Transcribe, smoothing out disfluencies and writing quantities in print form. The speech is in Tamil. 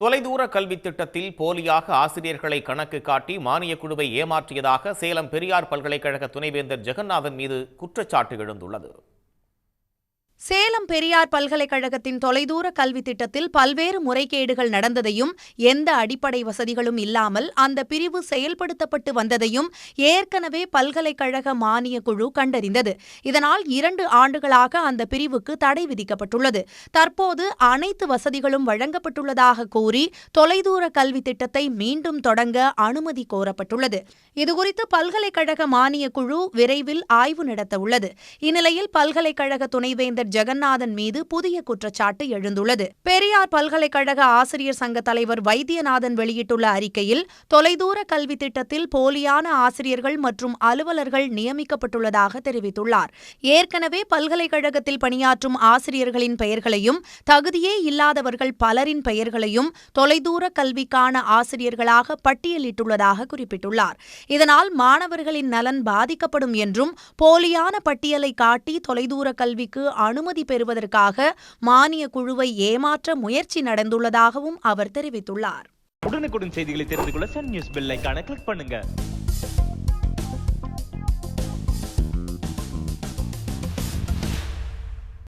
தொலைதூர கல்வி திட்டத்தில் போலியாக ஆசிரியர்களை கணக்கு காட்டி மானியக் குழுவை ஏமாற்றியதாக சேலம் பெரியார் பல்கலைக்கழக துணைவேந்தர் ஜெகநாதன் மீது குற்றச்சாட்டு எழுந்துள்ளது. சேலம் பெரியார் பல்கலைக்கழகத்தின் தொலைதூர கல்வி திட்டத்தில் பல்வேறு முறைகேடுகள் நடந்ததையும் எந்த அடிப்படை வசதிகளும் இல்லாமல் அந்த பிரிவு செயல்படுத்தப்பட்டு வந்ததையும் ஏற்கனவே பல்கலைக்கழக மானியக் குழு கண்டறிந்தது. இதனால் 2 ஆண்டுகளாக அந்த பிரிவுக்கு தடை விதிக்கப்பட்டுள்ளது. தற்போது அனைத்து வசதிகளும் வழங்கப்பட்டுள்ளதாக கூறி தொலைதூர கல்வி திட்டத்தை மீண்டும் தொடங்க அனுமதி கோரப்பட்டுள்ளது. இதுகுறித்து பல்கலைக்கழக மானியக் குழு விரைவில் ஆய்வு நடத்தவுள்ளது. இந்நிலையில் பல்கலைக்கழக துணைவேந்தர் ஜெகநாதன் மீது புதிய குற்றச்சாட்டு எழுந்துள்ளது. பெரியார் பல்கலைக்கழக ஆசிரியர் சங்க தலைவர் வைத்தியநாதன் வெளியிட்டுள்ள அறிக்கையில், தொலைதூர கல்வி திட்டத்தில் போலியான ஆசிரியர்கள் மற்றும் அலுவலர்கள் நியமிக்கப்பட்டுள்ளதாக தெரிவித்துள்ளார். ஏற்கனவே பல்கலைக்கழகத்தில் பணியாற்றும் ஆசிரியர்களின் பெயர்களையும் தகுதியே இல்லாதவர்கள் பலரின் பெயர்களையும் தொலைதூர கல்விக்கான ஆசிரியர்களாக பட்டியலிட்டுள்ளதாக குறிப்பிட்டுள்ளார். இதனால் மாணவர்களின் நலன் பாதிக்கப்படும் என்றும், போலியான பட்டியலை காட்டி தொலைதூர கல்விக்கு அனுமதி பெறுவதற்காக மானிய குழுவை ஏமாற்ற முயற்சி நடந்துள்ளதாகவும் அவர் தெரிவித்துள்ளார். உடனுக்குடன் செய்திகளை தெரிந்து கொள்ள சன் நியூஸ் பெல் ஐகானை கிளிக் பண்ணுங்க.